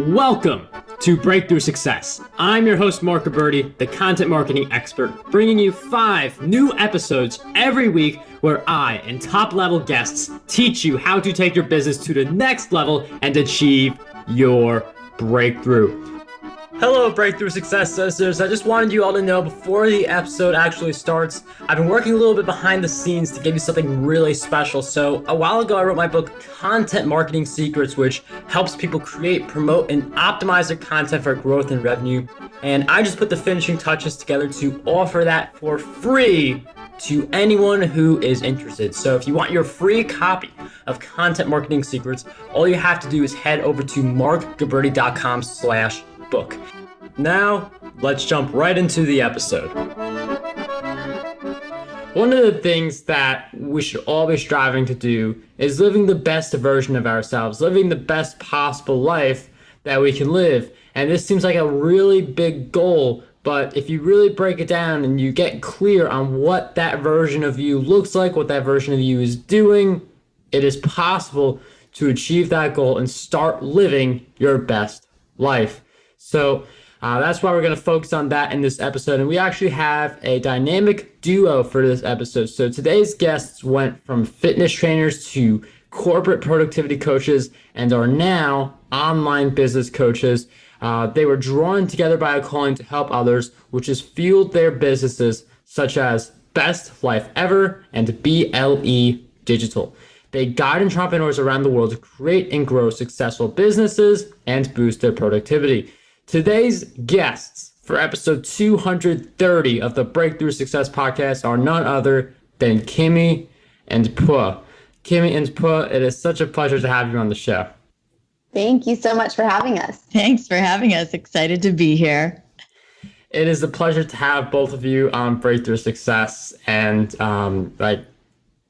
Welcome to Breakthrough Success. I'm your host, Mark Gabberty, the content marketing expert, bringing you 5 new episodes every week where I and top-level guests teach you how to take your business to the next level and achieve your breakthrough. Hello, Breakthrough Success Sisters. I just wanted you all to know before the episode actually starts, I've been working a little bit behind the scenes to give you something really special. So a while ago, I wrote my book, Content Marketing Secrets, which helps people create, promote, and optimize their content for growth and revenue. And I just put the finishing touches together to offer that for free to anyone who is interested. So if you want your free copy of Content Marketing Secrets, all you have to do is head over to markgabberty.com/book. Now, let's jump right into the episode. One of the things that we should all be striving to do is living the best version of ourselves, living the best possible life that we can live. And this seems like a really big goal, but if you really break it down and you get clear on what that version of you looks like, what that version of you is doing, it is possible to achieve that goal and start living your best life. So that's why we're going to focus on that in this episode. And we actually have a dynamic duo for this episode. So today's guests went from fitness trainers to corporate productivity coaches and are now online business coaches. They were drawn together by a calling to help others, which has fueled their businesses such as Best Life Ever and BLE Digital. They guide entrepreneurs around the world to create and grow successful businesses and boost their productivity. Today's guests for episode 230 of the Breakthrough Success Podcast are none other than Kimi and Pui. Kimi and Pui, it is such a pleasure to have you on the show. Thank you so much for having us. Thanks for having us. Excited to be here. It is a pleasure to have both of you on Breakthrough Success. And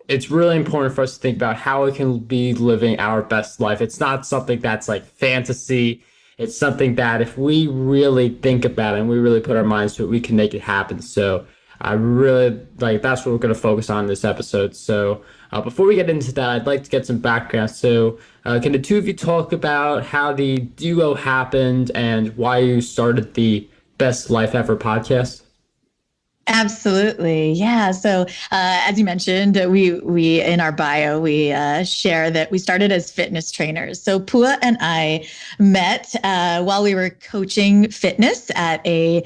it's really important for us to think about how we can be living our best life. It's not something that's like fantasy. It's something that if we really think about it and we really put our minds to it, we can make it happen. So I really that's what we're going to focus on in this episode. So before we get into that, I'd like to get some background. So can the two of you talk about how the duo happened and why you started the Best Life Ever podcast? Absolutely. Yeah. So as you mentioned, we in our bio, we share that we started as fitness trainers. So Pui and I met while we were coaching fitness at a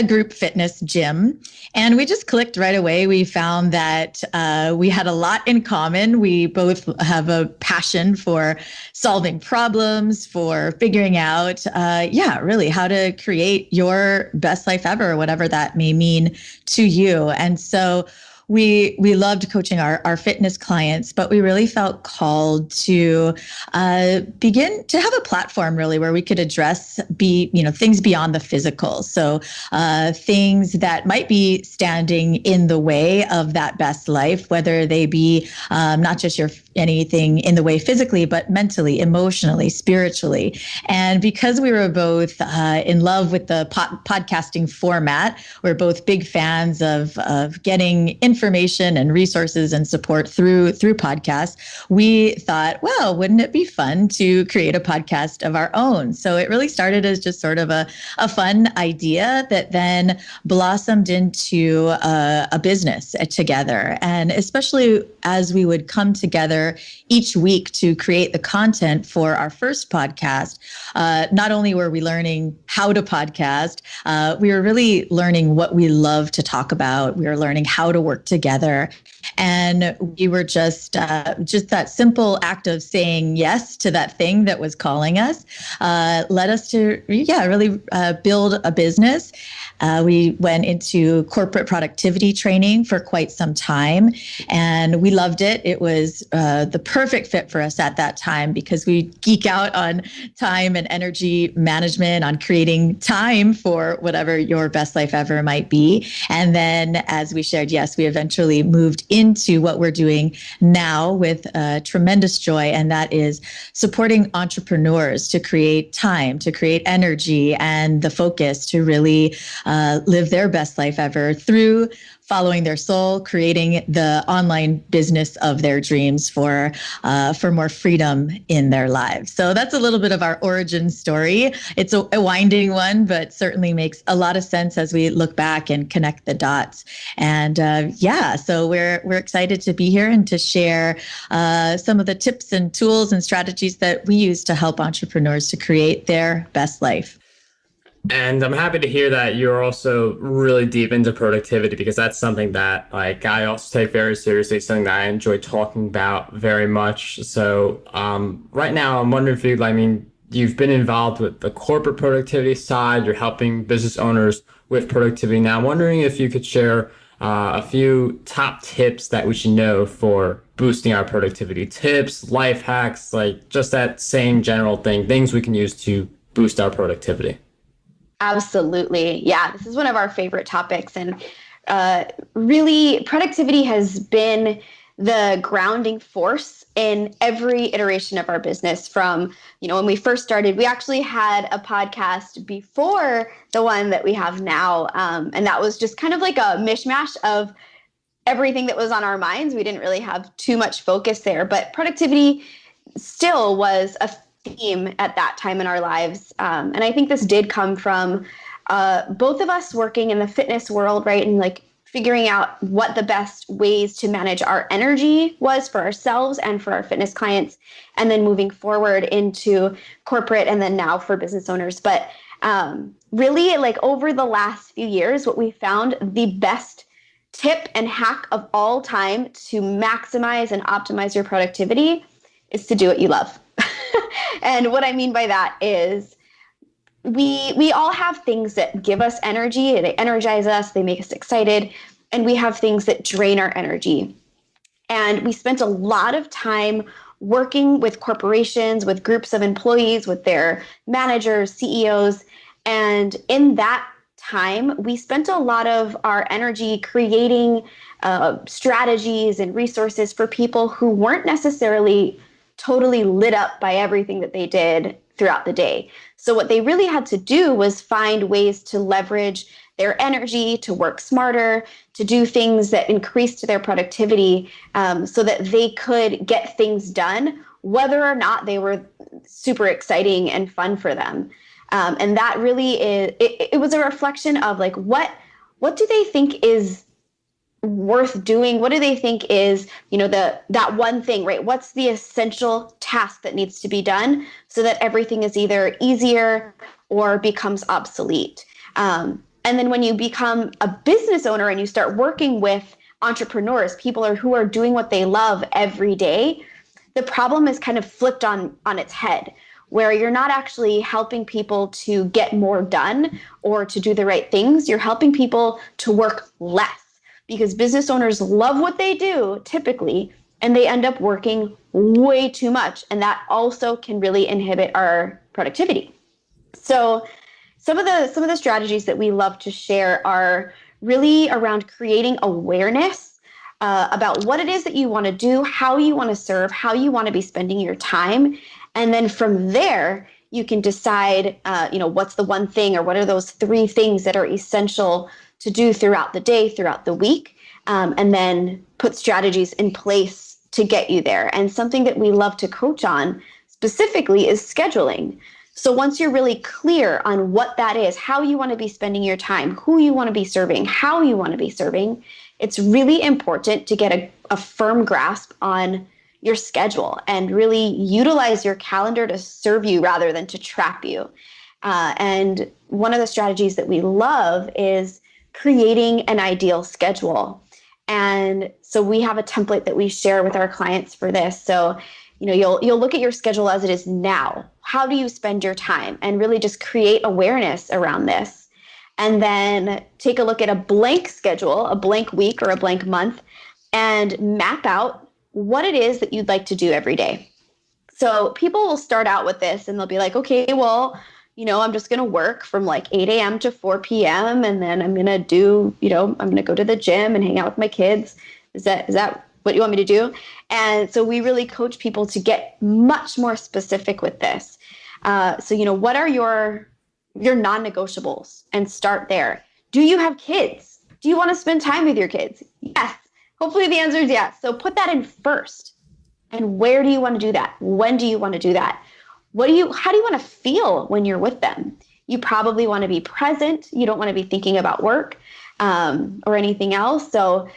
group fitness gym. And we just clicked right away. We found that we had a lot in common. We both have a passion for solving problems, for figuring out, really how to create your best life ever, whatever that may mean to you. And so we loved coaching our fitness clients, but we really felt called to begin to have a platform really where we could address things beyond the physical. So things that might be standing in the way of that best life, whether they be not just anything in the way physically, but mentally, emotionally, spiritually. And because we were both in love with the podcasting format, we're both big fans of getting information and resources and support through podcasts. We thought, well, wouldn't it be fun to create a podcast of our own? So it really started as just sort of a fun idea that then blossomed into a business together. And especially as we would come together each week to create the content for our first podcast, not only were we learning how to podcast, we were really learning what we love to talk about. We were learning how to work together. And we were just that simple act of saying yes to that thing that was calling us, led us to, really build a business. We went into corporate productivity training for quite some time, and we loved it. It was the perfect fit for us at that time because we geek out on time and energy management, on creating time for whatever your best life ever might be. And then as we shared, yes, we eventually moved into what we're doing now with tremendous joy, and that is supporting entrepreneurs to create time, to create energy, and the focus to really live their best life ever through following their soul, creating the online business of their dreams for more freedom in their lives. So that's a little bit of our origin story. It's a winding one, but certainly makes a lot of sense as we look back and connect the dots. And so we're excited to be here and to share some of the tips and tools and strategies that we use to help entrepreneurs to create their best life. And I'm happy to hear that you're also really deep into productivity, because that's something that I also take very seriously, something that I enjoy talking about very much. So right now, I'm wondering if you've been involved with the corporate productivity side, you're helping business owners with productivity now. I'm wondering if you could share a few top tips that we should know for boosting our productivity, tips, life hacks, just that same general thing, things we can use to boost our productivity. Absolutely. Yeah, this is one of our favorite topics. And really, productivity has been the grounding force in every iteration of our business. From, when we first started, we actually had a podcast before the one that we have now. And that was just kind of like a mishmash of everything that was on our minds. We didn't really have too much focus there, but productivity still was a theme at that time in our lives. And I think this did come from both of us working in the fitness world, right? And figuring out what the best ways to manage our energy was for ourselves and for our fitness clients, and then moving forward into corporate and then now for business owners. But really, over the last few years, what we found the best tip and hack of all time to maximize and optimize your productivity is to do what you love. And what I mean by that is we all have things that give us energy, they energize us, they make us excited, and we have things that drain our energy. And we spent a lot of time working with corporations, with groups of employees, with their managers, CEOs, and in that time, we spent a lot of our energy creating strategies and resources for people who weren't necessarily totally lit up by everything that they did throughout the day. So what they really had to do was find ways to leverage their energy, to work smarter, to do things that increased their productivity, so that they could get things done, whether or not they were super exciting and fun for them. And that really it was a reflection of what do they think is worth doing? What do they think is, that one thing, right? What's the essential task that needs to be done so that everything is either easier or becomes obsolete? And then when you become a business owner and you start working with entrepreneurs, people who are doing what they love every day, the problem is kind of flipped on its head, where you're not actually helping people to get more done or to do the right things. You're helping people to work less, because business owners love what they do typically, and they end up working way too much. And that also can really inhibit our productivity. So some of the strategies that we love to share are really around creating awareness about what it is that you want to do, how you want to serve, how you want to be spending your time. And then from there, you can decide, what's the one thing, or what are those three things that are essential to do throughout the day, throughout the week, and then put strategies in place to get you there. And something that we love to coach on specifically is scheduling. So once you're really clear on what that is, how you want to be spending your time, who you want to be serving, how you want to be serving, it's really important to get a firm grasp on your schedule and really utilize your calendar to serve you rather than to trap you. And one of the strategies that we love is creating an ideal schedule. And so we have a template that we share with our clients for this. So, you'll look at your schedule as it is now. How do you spend your time? And really just create awareness around this. And then take a look at a blank schedule, a blank week or a blank month, and map out what it is that you'd like to do every day. So people will start out with this and they'll be like, okay, well, I'm just going to work from 8 a.m. to 4 p.m. And then I'm going to do, I'm going to go to the gym and hang out with my kids. Is that what you want me to do? And so we really coach people to get much more specific with this. So, what are your non-negotiables, and start there. Do you have kids? Do you want to spend time with your kids? Yes. Hopefully the answer is yes. So put that in first. And where do you want to do that? When do you want to do that? How do you want to feel when you're with them? You probably want to be present. You don't want to be thinking about work or anything else. So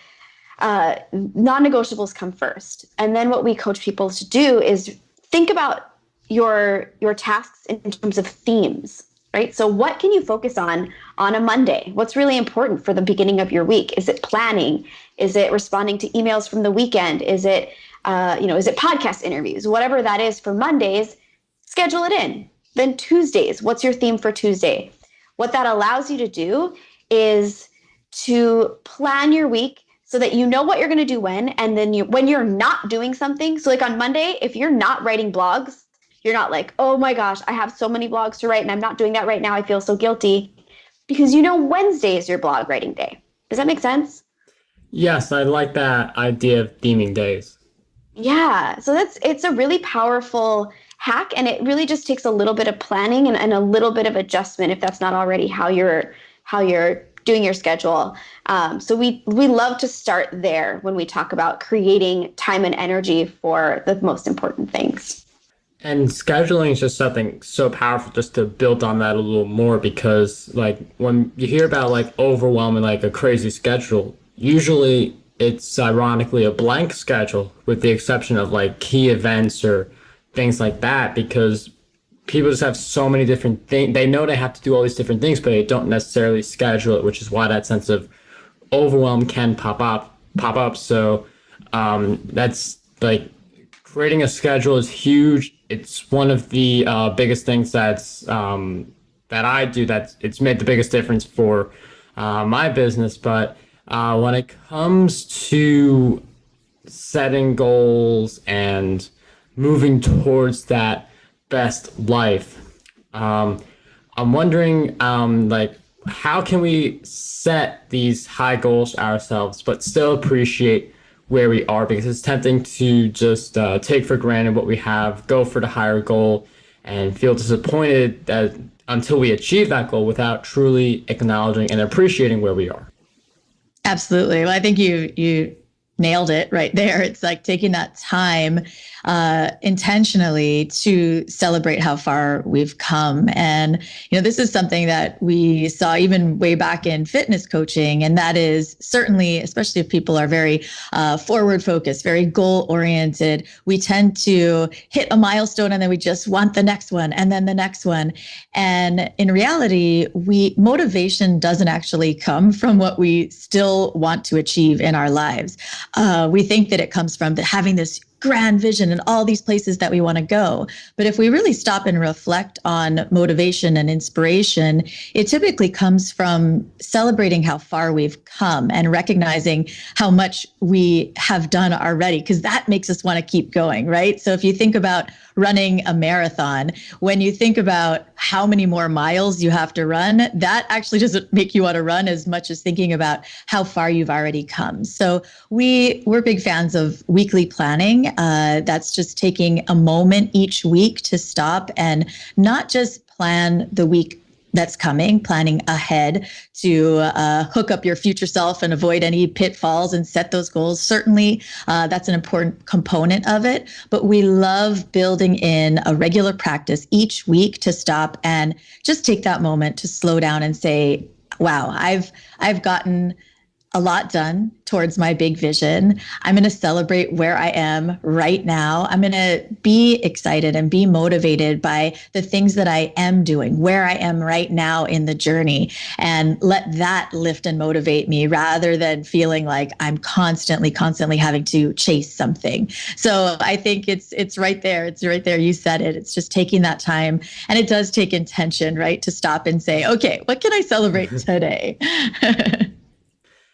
non-negotiables come first. And then what we coach people to do is think about your tasks in terms of themes, right? So what can you focus on a Monday? What's really important for the beginning of your week? Is it planning? Is it responding to emails from the weekend? Is it is it podcast interviews? Whatever that is for Mondays, schedule it in. Then Tuesdays, what's your theme for Tuesday? What that allows you to do is to plan your week so that you know what you're going to do when, and then when you're not doing something. So like on Monday, if you're not writing blogs, you're not like, oh my gosh, I have so many blogs to write and I'm not doing that right now. I feel so guilty, because you know Wednesday is your blog writing day. Does that make sense? Yes, I like that idea of theming days. Yeah, so it's a really powerful hack, and it really just takes a little bit of planning and a little bit of adjustment if that's not already how you're doing your schedule. So we love to start there when we talk about creating time and energy for the most important things. And scheduling is just something so powerful, just to build on that a little more, because like when you hear about like overwhelming, like a crazy schedule, usually it's ironically a blank schedule, with the exception of like key events or things like that, because people just have so many different things. They know they have to do all these different things, but they don't necessarily schedule it, which is why that sense of overwhelm can pop up. So that's like, creating a schedule is huge. It's one of the biggest things that I do, that it's made the biggest difference for my business. But when it comes to setting goals and moving towards that best life, I'm wondering, like, how can we set these high goals ourselves, but still appreciate where we are? Because it's tempting to just take for granted what we have, go for the higher goal, and feel disappointed that until we achieve that goal, without truly acknowledging and appreciating where we are. Absolutely. Well, I think you nailed it right there. It's like taking that time intentionally to celebrate how far we've come. And, this is something that we saw even way back in fitness coaching. And that is certainly, especially if people are very forward focused, very goal oriented, we tend to hit a milestone and then we just want the next one and then the next one. And in reality, motivation doesn't actually come from what we still want to achieve in our lives. We think that it comes from having this grand vision and all these places that we want to go. But if we really stop and reflect on motivation and inspiration, it typically comes from celebrating how far we've come and recognizing how much we have done already, because that makes us want to keep going, right? So if you think about running a marathon, when you think about how many more miles you have to run, that actually doesn't make you want to run as much as thinking about how far you've already come. So we're big fans of weekly planning. That's just taking a moment each week to stop and not just plan the week that's coming, planning ahead to hook up your future self and avoid any pitfalls and set those goals. Certainly, that's an important component of it. But we love building in a regular practice each week to stop and just take that moment to slow down and say, wow, I've gotten a lot done towards my big vision. I'm going to celebrate where I am right now. I'm going to be excited and be motivated by the things that I am doing, where I am right now in the journey, and let that lift and motivate me rather than feeling like I'm constantly having to chase something. So I think it's right there. It's right there. You said it. It's just taking that time, and it does take intention, right? To stop and say, okay, what can I celebrate today?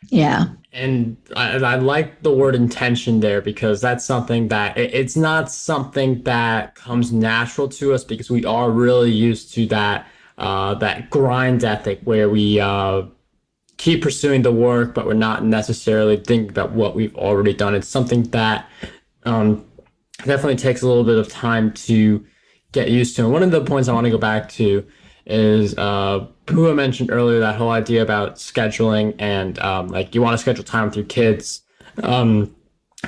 Yeah. And I like the word intention there, because that's something that it's not something that comes natural to us, because we are really used to that grind ethic where we keep pursuing the work, but we're not necessarily thinking about what we've already done. It's something that definitely takes a little bit of time to get used to. And one of the points I want to go back to is Pua mentioned earlier that whole idea about scheduling and like you want to schedule time with your kids.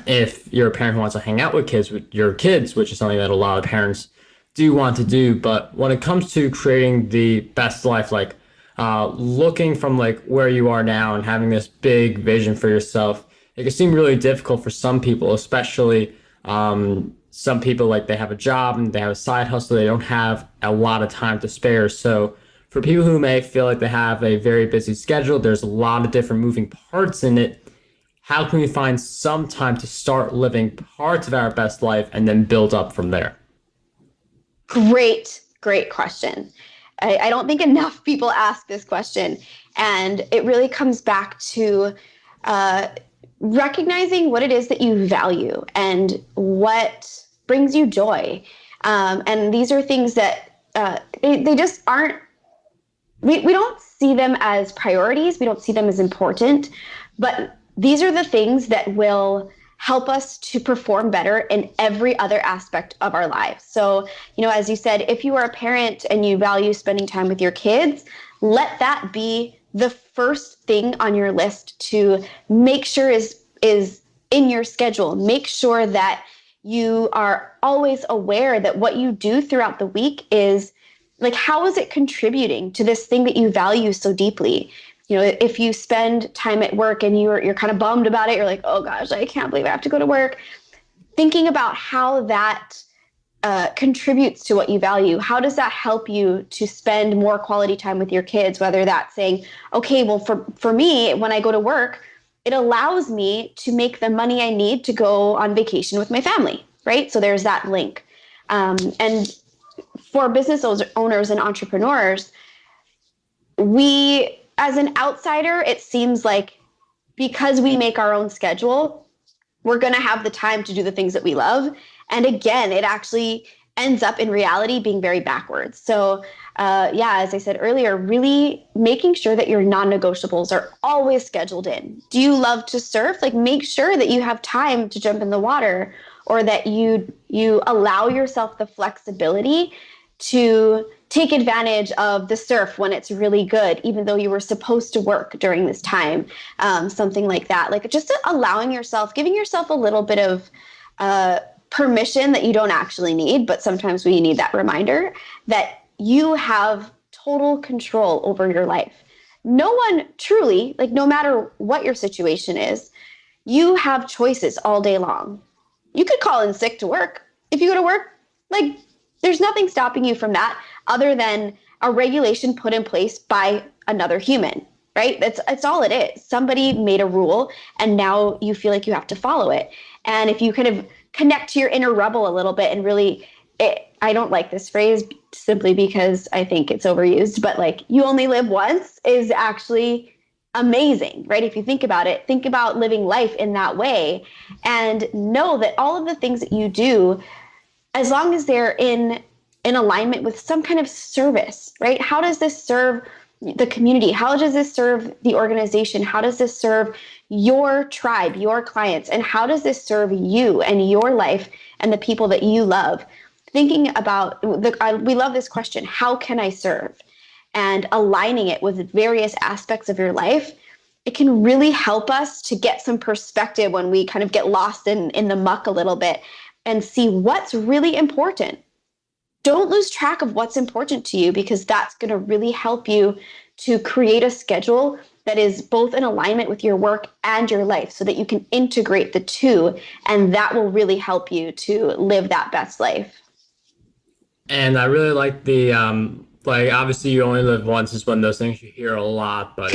If you're a parent who wants to hang out with your kids, which is something that a lot of parents do want to do. But when it comes to creating the best life, like looking from like where you are now and having this big vision for yourself, it can seem really difficult for some people, especially some people like they have a job and they have a side hustle. They don't have a lot of time to spare. So for people who may feel like they have a very busy schedule, there's a lot of different moving parts in it. How can we find some time to start living parts of our best life and then build up from there? Great question. I don't think enough people ask this question. And it really comes back to recognizing what it is that you value and what brings you joy. And these are things that they just aren't, we don't see them as priorities. We don't see them as important, but these are the things that will help us to perform better in every other aspect of our lives. So, as you said, if you are a parent and you value spending time with your kids, let that be the first thing on your list to make sure is in your schedule. Make sure that you are always aware that what you do throughout the week is like, how is it contributing to this thing that you value so deeply? If you spend time at work and you're kind of bummed about it, you're like, oh gosh, I can't believe I have to go to work. Thinking about how that contributes to what you value. How does that help you to spend more quality time with your kids? Whether that's saying, okay, well, for me, when I go to work, it allows me to make the money I need to go on vacation with my family, right? So there's that link. And for business owners and entrepreneurs, as an outsider, it seems like because we make our own schedule, we're going to have the time to do the things that we love. And again, it actually ends up in reality being very backwards. So as I said earlier, really making sure that your non-negotiables are always scheduled in. Do you love to surf? Like, make sure that you have time to jump in the water, or that you allow yourself the flexibility to take advantage of the surf when it's really good, even though you were supposed to work during this time, something like that. Like, just giving yourself a little bit of permission that you don't actually need, but sometimes we need that reminder that you have total control over your life. No one truly, like, no matter what your situation is, you have choices all day long. You could call in sick to work. If you go to work, like, there's nothing stopping you from that other than a regulation put in place by another human, right? That's all it is. Somebody made a rule and now you feel like you have to follow it. And if you kind of connect to your inner rebel a little bit and really, I don't like this phrase simply because I think it's overused, but like, you only live once is actually amazing, right? If you think about it, think about living life in that way and know that all of the things that you do, as long as they're in alignment with some kind of service, right? How does this serve the community? How does this serve the organization? How does this serve your tribe, your clients? And how does this serve you and your life and the people that you love? Thinking about, we love this question, how can I serve? And aligning it with various aspects of your life, it can really help us to get some perspective when we kind of get lost in the muck a little bit and see what's really important. Don't lose track of what's important to you, because that's going to really help you to create a schedule that is both in alignment with your work and your life so that you can integrate the two, and that will really help you to live that best life. And I really like the, like, obviously you only live once is one of those things you hear a lot, but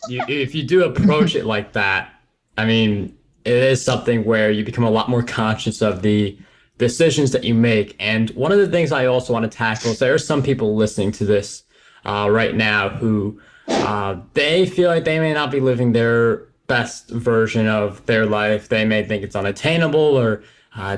if you do approach it like that, I mean, it is something where you become a lot more conscious of the decisions that you make. And one of the things I also want to tackle is there are some people listening to this right now who they feel like they may not be living their best version of their life. They may think it's unattainable or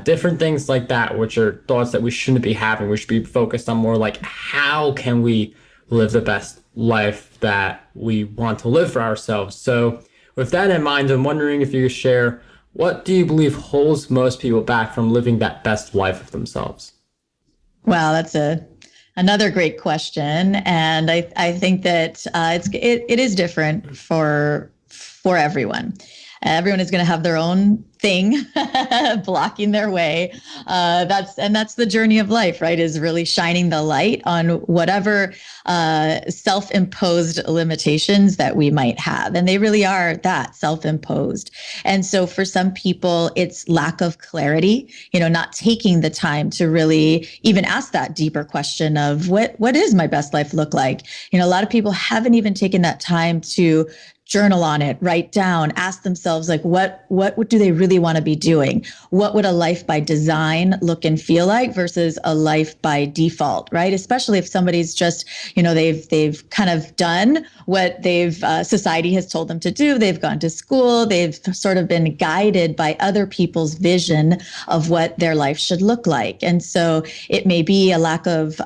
different things like that, which are thoughts that we shouldn't be having. We should be focused on more like, how can we live the best life that we want to live for ourselves? So with that in mind, I'm wondering if you could share, what do you believe holds most people back from living that best life of themselves? Wow, that's a Another great question, and I think that it is different for everyone. Everyone is going to have their own thing blocking their way. That's the journey of life, right? Is really shining the light on whatever self-imposed limitations that we might have, and they really are that self-imposed. And so, for some people, it's lack of clarity. Not taking the time to really even ask that deeper question of what does my best life look like? A lot of people haven't even taken that time to journal on it, write down, ask themselves, like, what do they really want to be doing? What would a life by design look and feel like versus a life by default, right? Especially if somebody's just, they've kind of done what society has told them to do. They've gone to school. They've sort of been guided by other people's vision of what their life should look like. And so it may be a lack of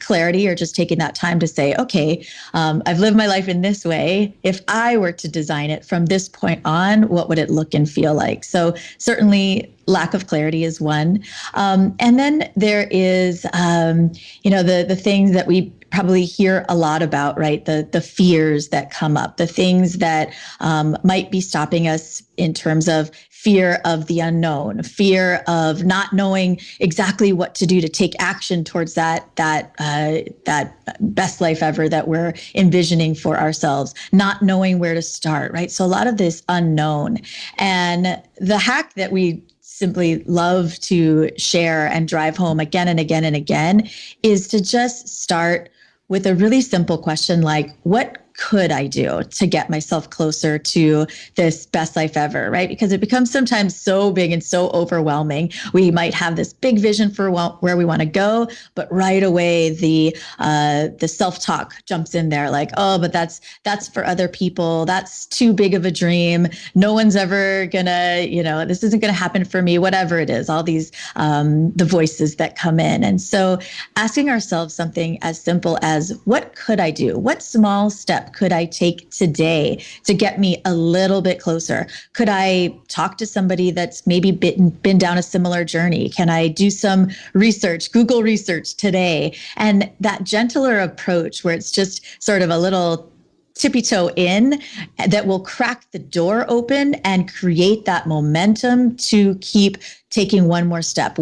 clarity, or just taking that time to say, okay, I've lived my life in this way. If I were to design it from this point on, what would it look and feel like? So certainly lack of clarity is one. And then there is, the things that we probably hear a lot about, right? The fears that come up, the things that might be stopping us in terms of fear of the unknown, fear of not knowing exactly what to do to take action towards that best life ever that we're envisioning for ourselves, not knowing where to start, right? So a lot of this unknown. And the hack that we simply love to share and drive home again and again and again is to just start with a really simple question like, what could I do to get myself closer to this best life ever, right? Because it becomes sometimes so big and so overwhelming. We might have this big vision for where we want to go, but right away the self-talk jumps in there, like, oh, but that's for other people. That's too big of a dream. No one's ever gonna, this isn't gonna happen for me. Whatever it is, all these the voices that come in, and so asking ourselves something as simple as, what could I do? What small step could I take today to get me a little bit closer? Could I talk to somebody that's maybe been down a similar journey? Can I do some research, Google research today? And that gentler approach where it's just sort of a little tippy toe in that will crack the door open and create that momentum to keep taking one more step.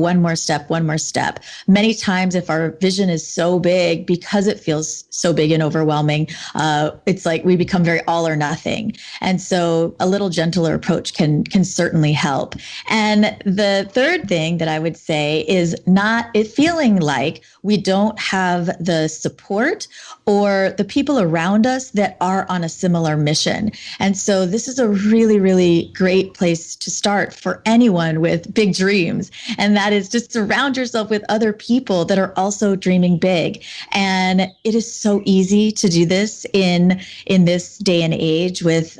Many times, if our vision is so big, because it feels so big and overwhelming, it's like we become very all or nothing. And so a little gentler approach can certainly help. And the third thing that I would say is not it feeling like we don't have the support or the people around us that are on a similar mission. And so this is a really, really great place to start for anyone with big dreams. And that is just surround yourself with other people that are also dreaming big. And it is so easy to do this in this day and age with,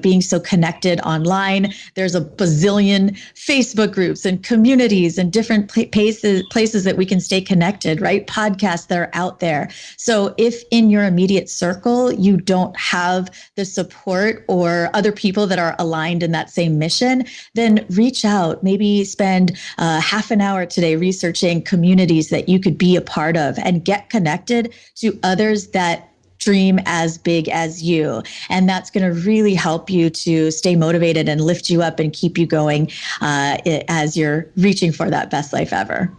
being so connected online. There's a bazillion Facebook groups and communities and different places that we can stay connected, right? Podcasts that are out there. So if in your immediate circle, you don't have the support or other people that are aligned in that same mission, then reach out, maybe spend half an hour today researching communities that you could be a part of and get connected to others that dream as big as you. And that's going to really help you to stay motivated and lift you up and keep you going as you're reaching for that best life ever.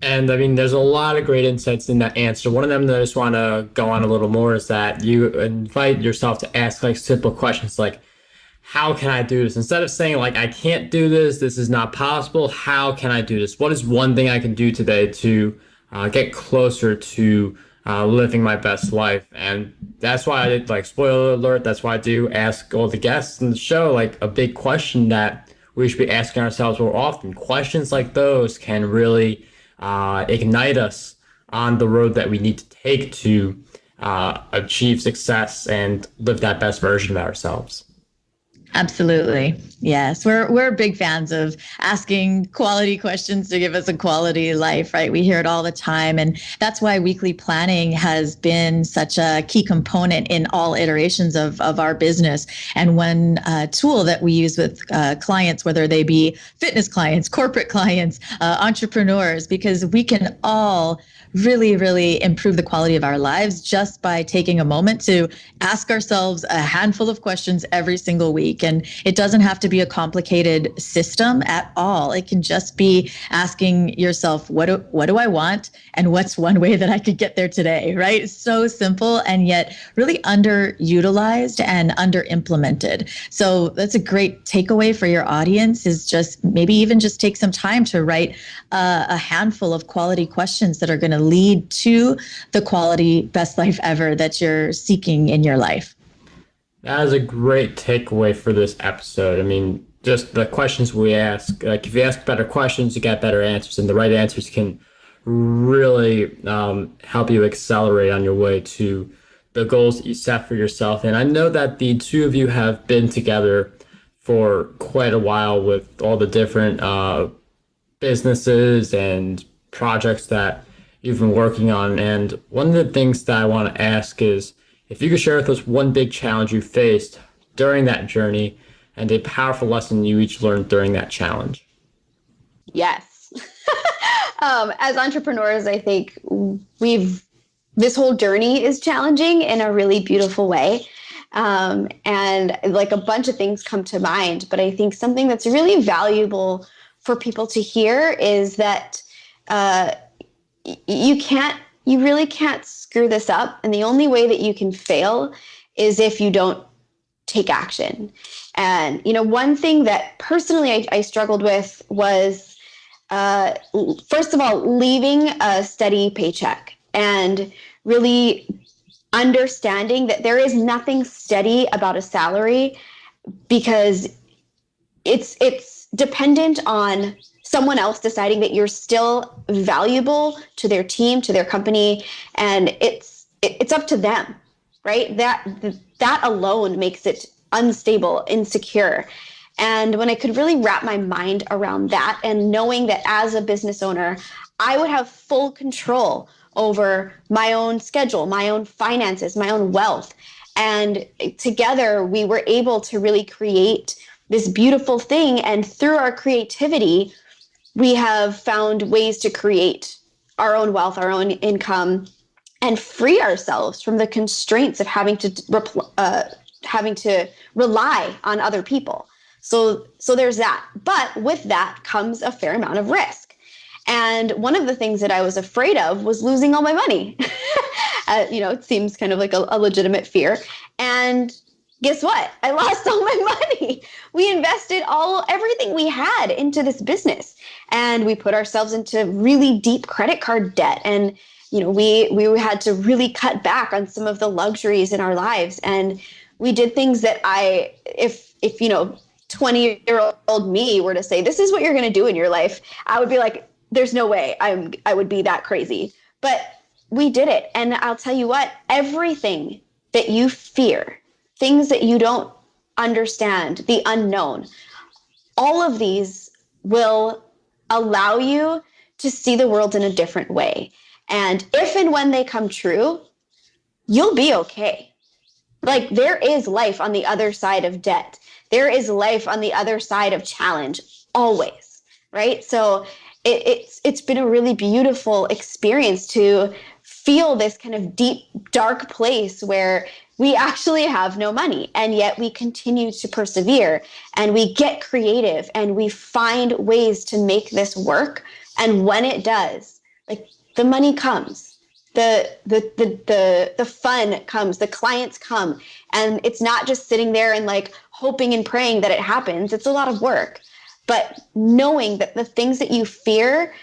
And I mean, there's a lot of great insights in that answer. One of them that I just want to go on a little more is that you invite yourself to ask like simple questions like, how can I do this? Instead of saying like, I can't do this, this is not possible, how can I do this? What is one thing I can do today to get closer to living my best life? And that's why I did, like, spoiler alert, that's why I do ask all the guests in the show like a big question that we should be asking ourselves more often. Questions like those can really ignite us on the road that we need to take to achieve success and live that best version of ourselves. Absolutely. Yes. We're big fans of asking quality questions to give us a quality life, right? We hear it all the time. And that's why weekly planning has been such a key component in all iterations of our business. And one tool that we use with clients, whether they be fitness clients, corporate clients, entrepreneurs, because we can all really, really improve the quality of our lives just by taking a moment to ask ourselves a handful of questions every single week. And it doesn't have to be a complicated system at all. It can just be asking yourself, what do I want? And what's one way that I could get there today, right? So simple and yet really underutilized and under implemented. So that's a great takeaway for your audience, is just maybe even just take some time to write a handful of quality questions that are going to lead to the quality best life ever that you're seeking in your life. That is a great takeaway for this episode. I mean, just the questions we ask, like if you ask better questions, you get better answers, and the right answers can really help you accelerate on your way to the goals that you set for yourself. And I know that the two of you have been together for quite a while with all the different businesses and projects that you've been working on. And one of the things that I want to ask is if you could share with us one big challenge you faced during that journey and a powerful lesson you each learned during that challenge. Yes. As entrepreneurs, I think this whole journey is challenging in a really beautiful way. And like a bunch of things come to mind, but I think something that's really valuable for people to hear is that you really can't screw this up. And the only way that you can fail is if you don't take action. And, one thing that personally I struggled with was, first of all, leaving a steady paycheck and really understanding that there is nothing steady about a salary, because it's dependent on someone else deciding that you're still valuable to their team, to their company, and it's up to them, right? That alone makes it unstable, insecure. And when I could really wrap my mind around that, and knowing that as a business owner, I would have full control over my own schedule, my own finances, my own wealth. And together we were able to really create this beautiful thing. And through our creativity, we have found ways to create our own wealth, our own income, and free ourselves from the constraints of having to rely on other people. So there's that. But with that comes a fair amount of risk. And one of the things that I was afraid of was losing all my money. It seems kind of like a legitimate fear. And guess what? I lost all my money. We invested everything we had into this business, and we put ourselves into really deep credit card debt. And, we had to really cut back on some of the luxuries in our lives. And we did things that if 20-year-old me were to say, this is what you're going to do in your life, I would be like, there's no way I would be that crazy. But we did it. And I'll tell you what, everything that you fear, things that you don't understand, the unknown, all of these will allow you to see the world in a different way. And if and when they come true, you'll be okay. Like, there is life on the other side of debt. There is life on the other side of challenge, always, right? So it's been a really beautiful experience to feel this kind of deep, dark place where we actually have no money, and yet we continue to persevere, and we get creative, and we find ways to make this work. And when it does, like, the money comes, the fun comes, the clients come, and it's not just sitting there and like hoping and praying that it happens. It's a lot of work, but knowing that the things that you fear,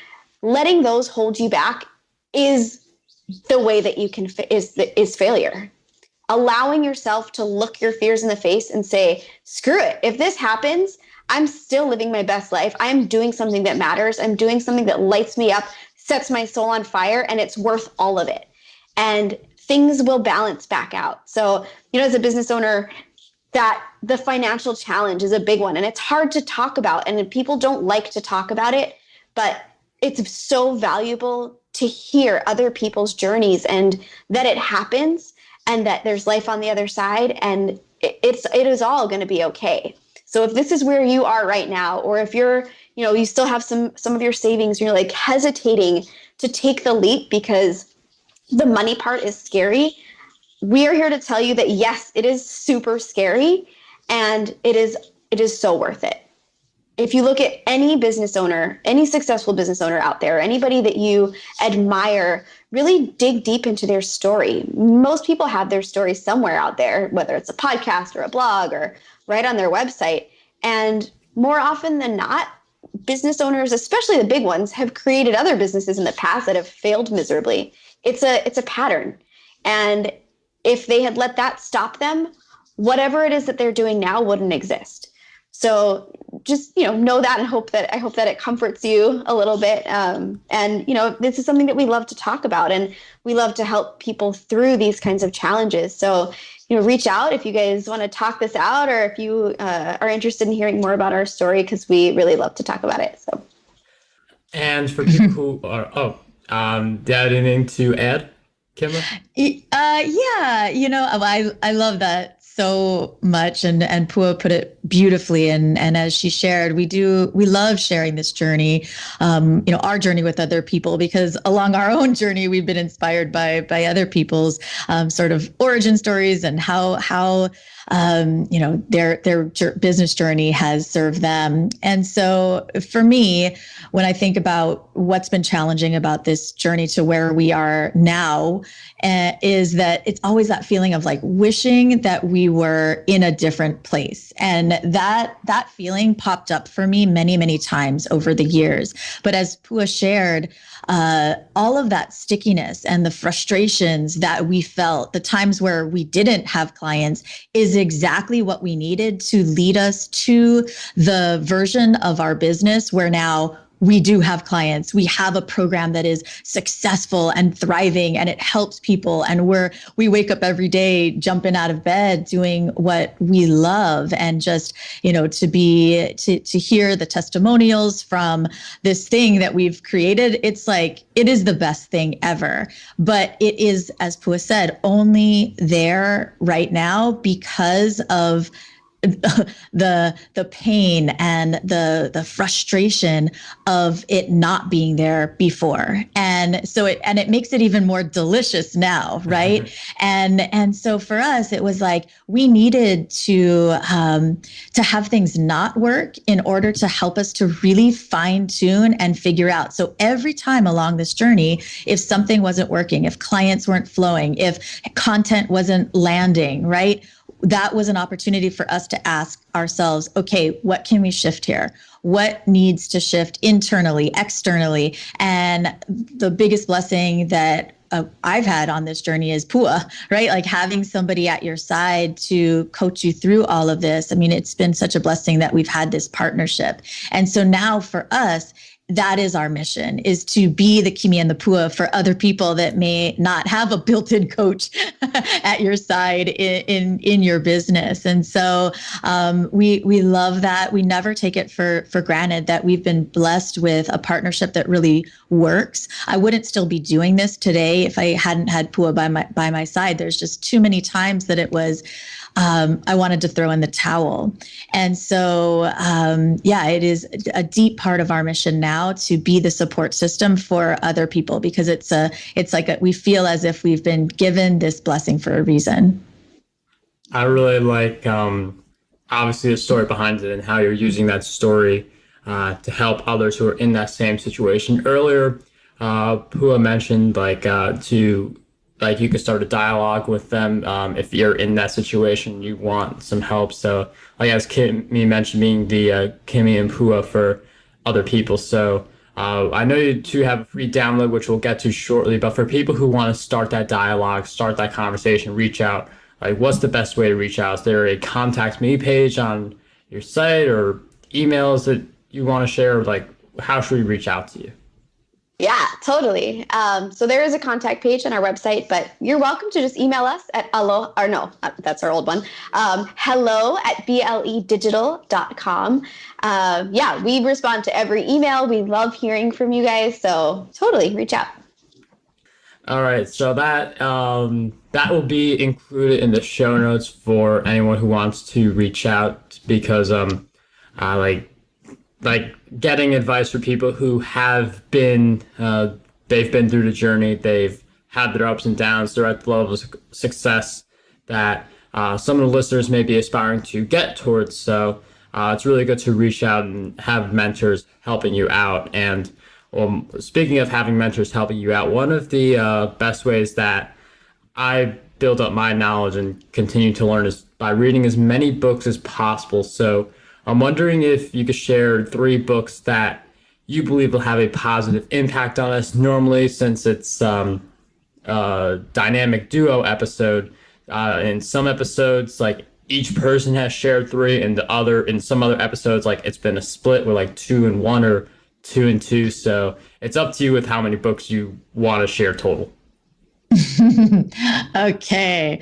letting those hold you back is the way that you can is failure. Allowing yourself to look your fears in the face and say, screw it. If this happens, I'm still living my best life. I'm doing something that matters. I'm doing something that lights me up, sets my soul on fire, and it's worth all of it. And things will balance back out. So, as a business owner, that the financial challenge is a big one, and it's hard to talk about, and people don't like to talk about it, but it's so valuable to hear other people's journeys and that it happens and that there's life on the other side, and it is all going to be okay. So if this is where you are right now, or if you're, you still have some of your savings and you're like hesitating to take the leap because the money part is scary, we are here to tell you that yes, it is super scary, and it is so worth it. If you look at any business owner, any successful business owner out there, anybody that you admire, really dig deep into their story. Most people have their story somewhere out there, whether it's a podcast or a blog or right on their website. And more often than not, business owners, especially the big ones, have created other businesses in the past that have failed miserably. It's a pattern. And if they had let that stop them, whatever it is that they're doing now wouldn't exist. So just, know that, and I hope that it comforts you a little bit. And, this is something that we love to talk about, and we love to help people through these kinds of challenges. So, reach out if you guys want to talk this out, or if you are interested in hearing more about our story, because we really love to talk about it. So. And for people who are, do you have anything to add, Kimber? Yeah, I love that so much, and Pua put it beautifully, and as she shared, we love sharing this journey, our journey with other people, because along our own journey we've been inspired by other people's sort of origin stories and how their business journey has served them. And so for me, when I think about what's been challenging about this journey to where we are now, is that it's always that feeling of like wishing that we were in a different place. And that feeling popped up for me many, many times over the years. But as Pua shared, all of that stickiness and the frustrations that we felt, the times where we didn't have clients, is exactly what we needed to lead us to the version of our business where now we do have clients. We have a program that is successful and thriving, and it helps people. And we wake up every day, jumping out of bed, doing what we love. And just, to hear the testimonials from this thing that we've created, it's like, it is the best thing ever. But it is, as Pua said, only there right now because of the pain and the frustration of it not being there before. And so it makes it even more delicious now, right? Mm-hmm. And so for us, it was like we needed to have things not work in order to help us to really fine tune and figure out. So every time along this journey, if something wasn't working, if clients weren't flowing, if content wasn't landing, right? That was an opportunity for us to ask ourselves, okay, what can we shift here? What needs to shift internally, externally? And the biggest blessing that I've had on this journey is Pua, right? Like having somebody at your side to coach you through all of this. I mean, it's been such a blessing that we've had this partnership. And so now for us, that is our mission, is to be the Kimi and the Pua for other people that may not have a built-in coach at your side in your business. And so we love that. We never take it for granted that we've been blessed with a partnership that really works. I wouldn't still be doing this today if I hadn't had Pua by my side. There's just too many times that it was I wanted to throw in the towel. And so, it is a deep part of our mission now to be the support system for other people, because we feel as if we've been given this blessing for a reason. I really like, obviously the story behind it and how you're using that story to help others who are in that same situation. Earlier, Pua mentioned you could start a dialogue with them if you're in that situation, you want some help. So, as Kimi mentioned, being the Kimi and Pua for other people. So I know you two have a free download, which we'll get to shortly. But for people who want to start that dialogue, start that conversation, reach out, what's the best way to reach out? Is there a contact me page on your site or emails that you want to share? How should we reach out to you? Yeah, totally. So there is a contact page on our website, but you're welcome to just email us at that's our old one. hello@bledigital.com. Yeah, we respond to every email. We love hearing from you guys. So totally reach out. All right, so that will be included in the show notes for anyone who wants to reach out, because I like getting advice for people who have been they've been through the journey, they've had their ups and downs, they're at the level of success that some of the listeners may be aspiring to get towards. So it's really good to reach out and have mentors helping you out. And speaking of having mentors helping you out, one of the best ways that I build up my knowledge and continue to learn is by reading as many books as possible. So I'm wondering if you could share 3 books that you believe will have a positive impact on us. Normally, since it's a dynamic duo episode, in some episodes, like each person has shared 3, and in some other episodes, like it's been a split with like 2 and 1 or 2 and 2. So it's up to you with how many books you want to share total. Okay.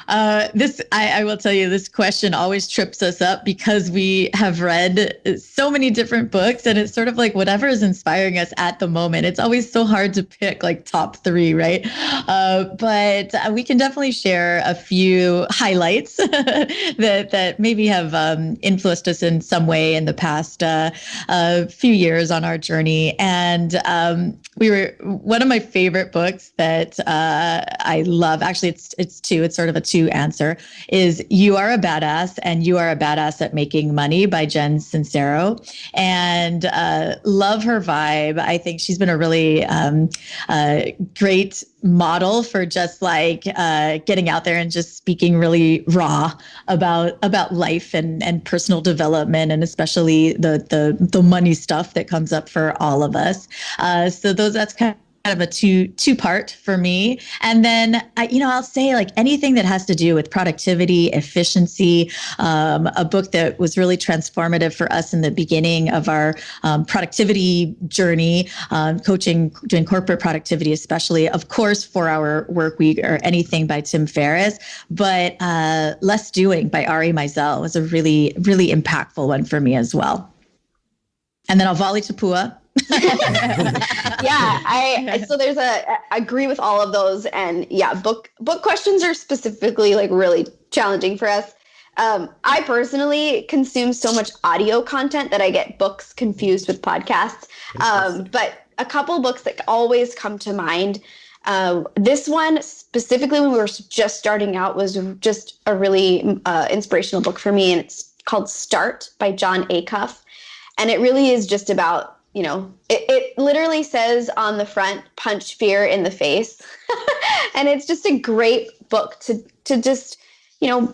I will tell you, this question always trips us up because we have read so many different books, and it's sort of like whatever is inspiring us at the moment. It's always so hard to pick like top 3, right? But we can definitely share a few highlights that maybe have influenced us in some way in the past few years on our journey. And one of my favorite books that I love, actually it's 2, it's sort of a 2 answer, is You Are a Badass and You Are a Badass at Making Money by Jen Sincero. And love her vibe. I think she's been a really great model for just like getting out there and just speaking really raw about life and personal development, and especially the money stuff that comes up for all of us. So that's kind of a two-part for me. And then I'll say like anything that has to do with productivity, efficiency, a book that was really transformative for us in the beginning of our productivity journey, coaching, doing corporate productivity, especially, of course, 4-Hour Work Week or anything by Tim Ferriss, but Less Doing by Ari Meisel was a really, really impactful one for me as well. And then I'll volley to Pua. Yeah, so there's I agree with all of those, and yeah, book questions are specifically like really challenging for us. I personally consume so much audio content that I get books confused with podcasts. But a couple books that always come to mind. This one specifically, when we were just starting out, was just a really inspirational book for me, and it's called Start by John Acuff, and it really is just about, it literally says on the front, punch fear in the face. And it's just a great book to just,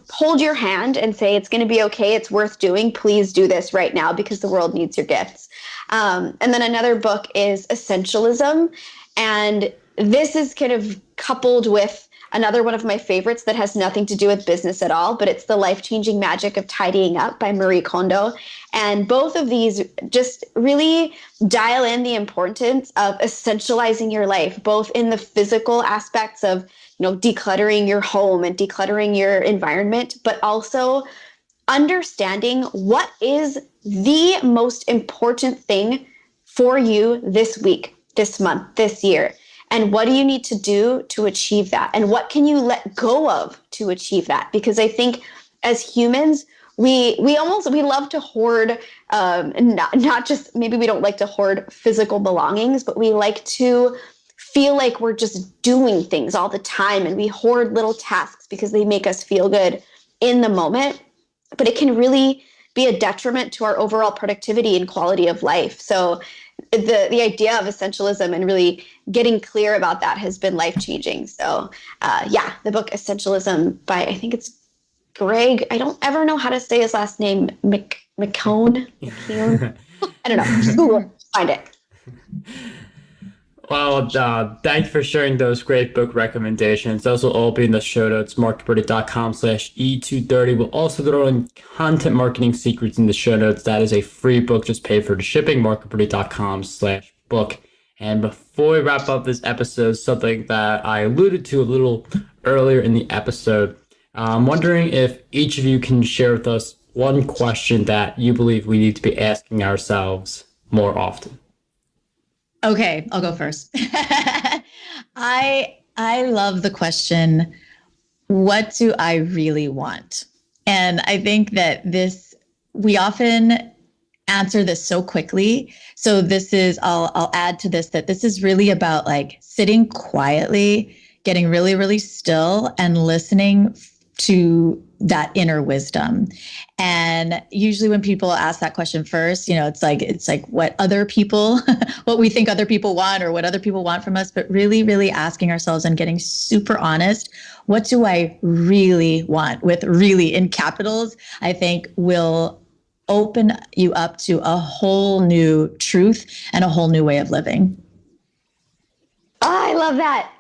hold your hand and say, it's going to be okay. It's worth doing. Please do this right now because the world needs your gifts. And then another book is Essentialism. And this is kind of coupled with another one of my favorites that has nothing to do with business at all, but it's The Life-Changing Magic of Tidying Up by Marie Kondo. And both of these just really dial in the importance of essentializing your life, both in the physical aspects of, decluttering your home and decluttering your environment, but also understanding what is the most important thing for you this week, this month, this year. And what do you need to do to achieve that? And what can you let go of to achieve that? Because I think as humans, we love to hoard, not just, maybe we don't like to hoard physical belongings, but we like to feel like we're just doing things all the time. And we hoard little tasks because they make us feel good in the moment. But it can really be a detriment to our overall productivity and quality of life. So the idea of essentialism and really getting clear about that has been life-changing. So the book Essentialism by, I think it's Greg, I don't ever know how to say his last name, McKeown. I don't know. Just Google it, find it. Well, thank you for sharing those great book recommendations. Those will all be in the show notes, marketability.com/E230. We'll also throw in content marketing secrets in the show notes. That is a free book, just pay for the shipping, marketability.com/book. And before we wrap up this episode, something that I alluded to a little earlier in the episode, I'm wondering if each of you can share with us one question that you believe we need to be asking ourselves more often. Okay, I'll go first. I love the question, what do I really want? And I think that we often answer this so quickly. So I'll add to this, that this is really about like sitting quietly, getting really, really still and listening to that inner wisdom. And usually when people ask that question first, it's like what other people, what we think other people want or what other people want from us, but really, really asking ourselves and getting super honest. What do I really want? With really in capitals, I think will open you up to a whole new truth and a whole new way of living. Oh, I love that.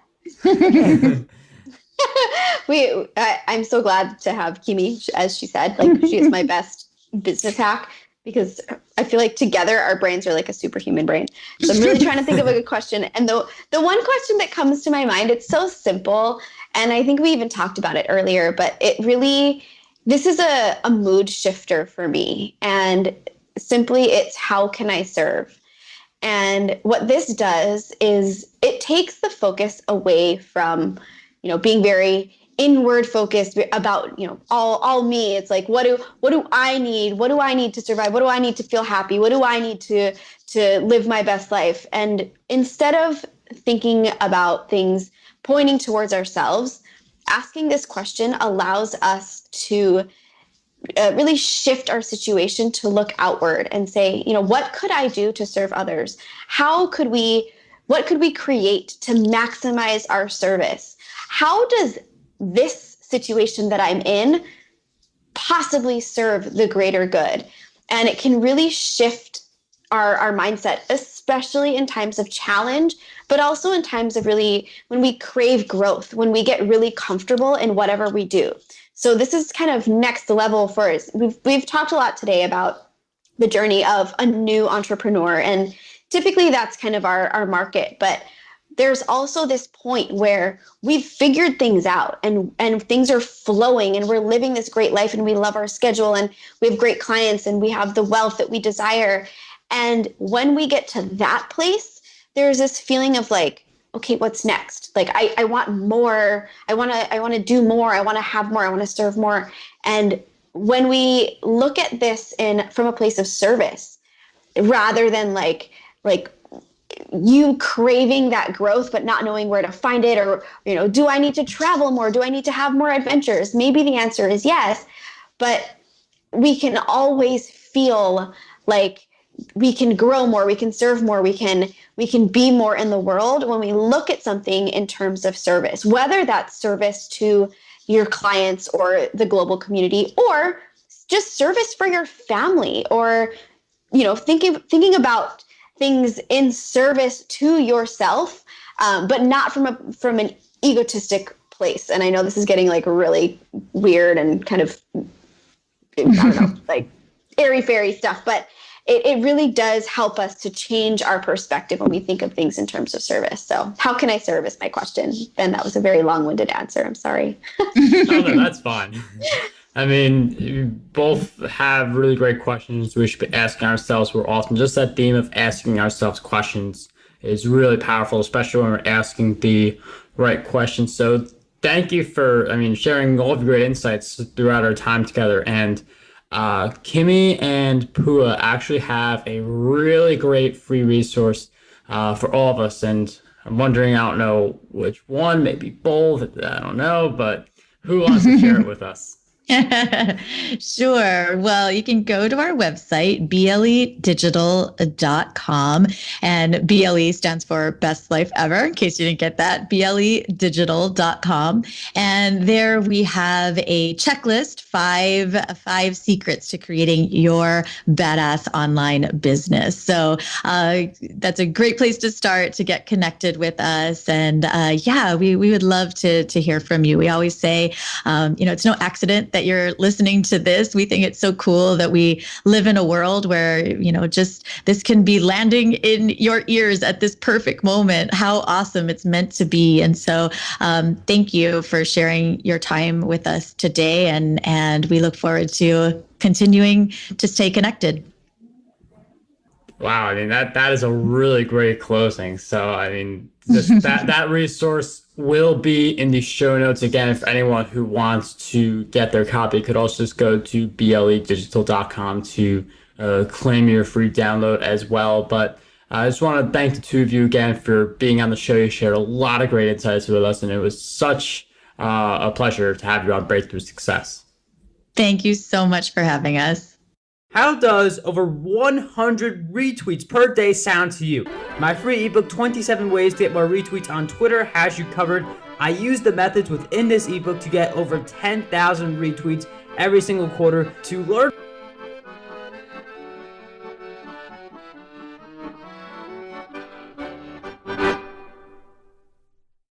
I'm so glad to have Kimi, as she said, like she is my best business hack, because I feel like together our brains are like a superhuman brain. So I'm really trying to think of a good question. And the one question that comes to my mind, it's so simple. And I think we even talked about it earlier, but this is a mood shifter for me. And simply it's, how can I serve? And what this does is it takes the focus away from, being very inward focused about, all me. It's like, what do I need? What do I need to survive? What do I need to feel happy? What do I need to live my best life? And instead of thinking about things pointing towards ourselves, asking this question allows us to really shift our situation to look outward and say, what could I do to serve others? What could we create to maximize our service? How does this situation that I'm in possibly serve the greater good? And it can really shift our mindset, especially in times of challenge, but also in times of really when we crave growth, when we get really comfortable in whatever we do. So this is kind of next level for us. We've talked a lot today about the journey of a new entrepreneur, and typically that's kind of our market. But there's also this point where we've figured things out and things are flowing and we're living this great life and we love our schedule and we have great clients and we have the wealth that we desire. And when we get to that place, there's this feeling of like, okay, what's next? Like, I want more. I want to do more. I want to have more. I want to serve more. And when we look at this from a place of service, rather than like you craving that growth, but not knowing where to find it, or, do I need to travel more? Do I need to have more adventures? Maybe the answer is yes, but we can always feel like we can grow more, we can serve more, we can be more in the world when we look at something in terms of service, whether that's service to your clients or the global community, or just service for your family, or, thinking about things in service to yourself, but not from an egotistic place. And I know this is getting like really weird and kind of, I don't know, like airy-fairy stuff, but it really does help us to change our perspective when we think of things in terms of service. So how can I serve is my question. Ben, that was a very long-winded answer. I'm sorry. No, that's fine. I mean, you both have really great questions we should be asking ourselves more often. Just that theme of asking ourselves questions is really powerful, especially when we're asking the right questions. So thank you for, sharing all of your great insights throughout our time together. And Kimi and Pui actually have a really great free resource for all of us. And I'm wondering, I don't know which one, maybe both, I don't know, but who wants to share it with us? Sure. Well, you can go to our website, bledigital.com, and BLE stands for Best Life Ever, in case you didn't get that, bledigital.com. And there we have a checklist, five secrets to creating your badass online business. So that's a great place to start to get connected with us. And we would love to hear from you. We always say, it's no accident that that you're listening to this. We think it's so cool that we live in a world where, just this can be landing in your ears at this perfect moment. How awesome it's meant to be. And so thank you for sharing your time with us today. And we look forward to continuing to stay connected. Wow, I mean that is a really great closing. So I mean, just that resource will be in the show notes. Again, if anyone who wants to get their copy could also just go to bledigital.com to claim your free download as well. But I just want to thank the two of you again for being on the show. You shared a lot of great insights with us, and it was such a pleasure to have you on Breakthrough Success. Thank you so much for having us. How does over 100 retweets per day sound to you? My free ebook, 27 Ways to Get More Retweets on Twitter, has you covered. I use the methods within this ebook to get over 10,000 retweets every single quarter. To learn